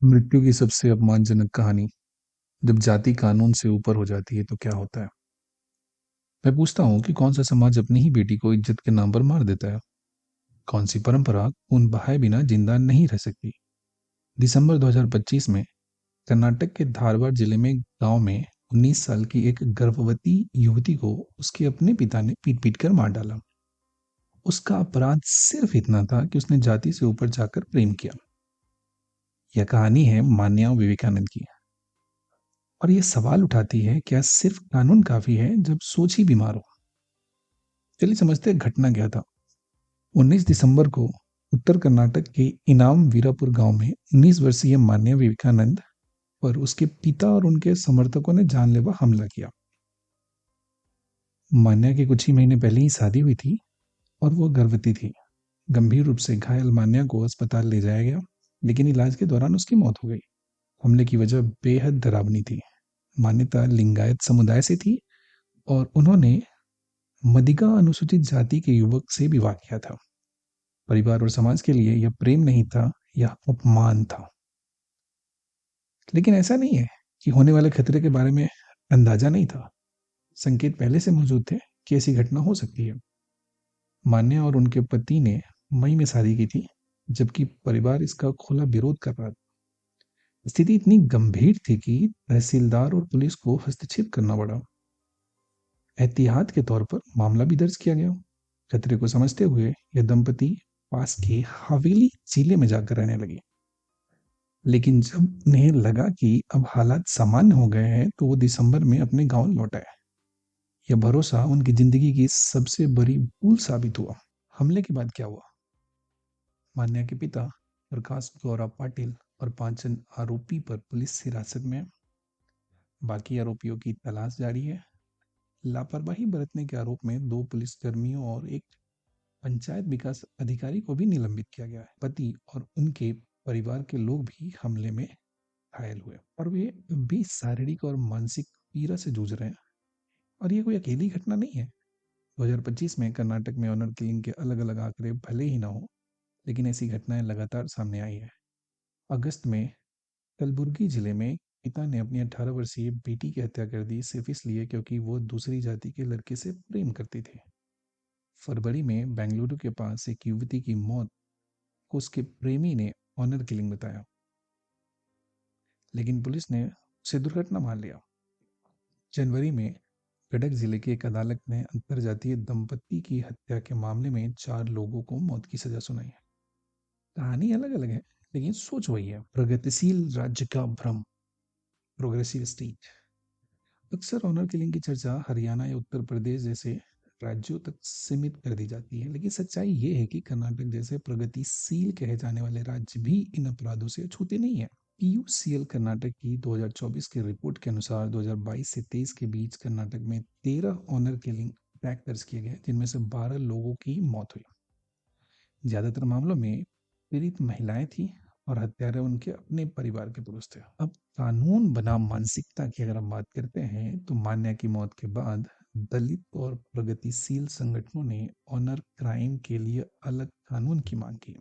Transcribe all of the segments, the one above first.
मृत्यु की सबसे अपमानजनक कहानी। जब जाति कानून से ऊपर हो जाती है तो क्या होता है? मैं पूछता हूँ कि कौन सा समाज अपनी ही बेटी को इज्जत के नाम पर मार देता है? कौन सी परंपरा खून बहाए बिना जिंदा नहीं रह सकती? दिसंबर 2025 में कर्नाटक के धारवाड़ जिले में गांव में 19 साल की एक गर्भवती युवती को उसके अपने पिता ने पीट पीट कर मार डाला। उसका अपराध सिर्फ इतना था कि उसने जाति से ऊपर जाकर प्रेम किया। यह कहानी है मान्या विवेकानंद की। और ये सवाल उठाती है, क्या सिर्फ कानून काफी है जब सोच ही बीमार हो? चलिए समझते हैं घटना क्या था। 19 दिसंबर को उत्तर कर्नाटक के इनाम वीरापुर गांव में 19 वर्षीय मान्या विवेकानंद पर उसके पिता और उनके समर्थकों ने जानलेवा हमला किया। मान्या की कुछ ही महीने पहले ही शादी हुई थी और वो गर्भवती थी। गंभीर रूप से घायल मान्या को अस्पताल ले जाया गया, लेकिन इलाज के दौरान उसकी मौत हो गई। हमले की वजह बेहद डरावनी थी। मान्यता लिंगायत समुदाय से थी और उन्होंने मदिगा अनुसूचित जाति के युवक से विवाह किया था। परिवार और समाज के लिए यह प्रेम नहीं था, यह अपमान था। लेकिन ऐसा नहीं है कि होने वाले खतरे के बारे में अंदाजा नहीं था। संकेत पहले से मौजूद थे कि ऐसी घटना हो सकती है। मान्या और उनके पति ने मई में शादी की थी, जबकि परिवार इसका खुला विरोध कर रहा था। स्थिति इतनी गंभीर थी कि तहसीलदार और पुलिस को हस्तक्षेप करना पड़ा। एहतियात के तौर पर मामला भी दर्ज किया गया। खतरे को समझते हुए यह दंपति पास के हवेली जिले में जाकर रहने लगे। लेकिन जब उन्हें लगा कि अब हालात सामान्य हो गए हैं तो वो दिसंबर में अपने गांव लौट आए। यह भरोसा उनकी जिंदगी की सबसे बड़ी भूल साबित हुआ। हमले के बाद क्या हुआ? मान्या के पिता प्रकाश गौरव पाटिल और 5 आरोपी पर पुलिस हिरासत में। बाकी आरोपियों की तलाश जारी है। लापरवाही बरतने के आरोप में 2 पुलिसकर्मियों और एक पंचायत विकास अधिकारी को भी निलंबित किया गया है। पति और उनके परिवार के लोग भी हमले में घायल हुए और वे भी शारीरिक और मानसिक पीड़ा से जूझ रहे हैं। और ये कोई अकेली घटना नहीं है। 2025 में कर्नाटक में ऑनर किलिंग के अलग अलग आंकड़े भले ही ना हो, लेकिन ऐसी घटनाएं लगातार सामने आई है। अगस्त में कलबुर्गी जिले में पिता ने अपनी 18 वर्षीय बेटी की हत्या कर दी, सिर्फ इसलिए क्योंकि वो दूसरी जाति के लड़के से प्रेम करती थी। फरवरी में बेंगलुरु के पास एक युवती की मौत को उसके प्रेमी ने ऑनर किलिंग बताया, लेकिन पुलिस ने उसे दुर्घटना मान लिया। जनवरी में गडक जिले की एक अदालत ने अंतरजातीय दंपति की हत्या के मामले में 4 लोगों को मौत की सजा सुनाई है। कहानी अलग अलग है, लेकिन सोच वही है। प्रगतिशील राज्य का भ्रम, प्रोग्रेसिव स्टेट। अक्सर ऑनर किलिंग की चर्चा हरियाणा या उत्तर प्रदेश जैसे राज्यों तक सीमित कर दी जाती है, लेकिन सच्चाई ये है कि कर्नाटक जैसे प्रगतिशील कहे जाने वाले राज्य भी इन अपराधों से अछूते नहीं है। पीयूसीएल कर्नाटक की 2024 की रिपोर्ट के अनुसार 2022 से 23 के बीच कर्नाटक में 13 ऑनर किलिंग अटैक दर्ज किए गए, जिनमें से 12 लोगों की मौत हुई। ज्यादातर मामलों में पीड़ित महिलाएं थी और हत्यारे उनके अपने परिवार के पुरुष थे। अब कानून बनाम मानसिकता की अगर हम बात करते हैं तो मान्या की मौत के बाद दलित और प्रगतिशील संगठनों ने ऑनर क्राइम के लिए अलग कानून की मांग की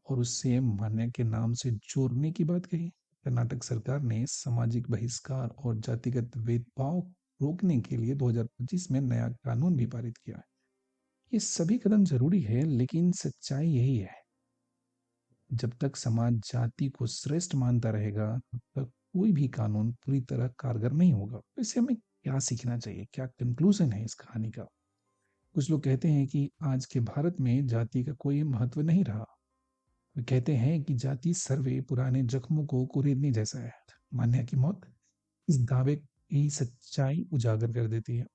और उससे मान्या के नाम से जोड़ने की बात कही। कर्नाटक सरकार ने सामाजिक बहिष्कार और जातिगत भेदभाव रोकने के लिए 2025 में नया कानून भी पारित किया है। ये सभी कदम जरूरी है, लेकिन सच्चाई यही है, जब तक समाज जाति को श्रेष्ठ मानता रहेगा तब तक कोई भी कानून पूरी तरह कारगर नहीं होगा। तो इससे हमें क्या सीखना चाहिए, क्या कंक्लूजन है इस कहानी का? कुछ लोग कहते हैं कि आज के भारत में जाति का कोई महत्व नहीं रहा। वे कहते हैं कि जाति सर्वे पुराने जख्मों को कुरेदने जैसा है। मान्या की मौत इस दावे की सच्चाई उजागर कर देती है।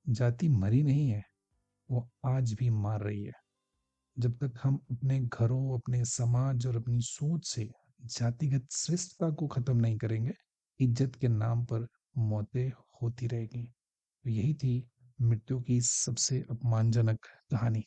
जाति मरी नहीं है, वो आज भी मार रही है। जब तक हम अपने घरों, अपने समाज और अपनी सोच से जातिगत श्रेष्ठता को खत्म नहीं करेंगे, इज्जत के नाम पर मौतें होती रहेगी। तो यही थी मृत्यु की सबसे अपमानजनक कहानी।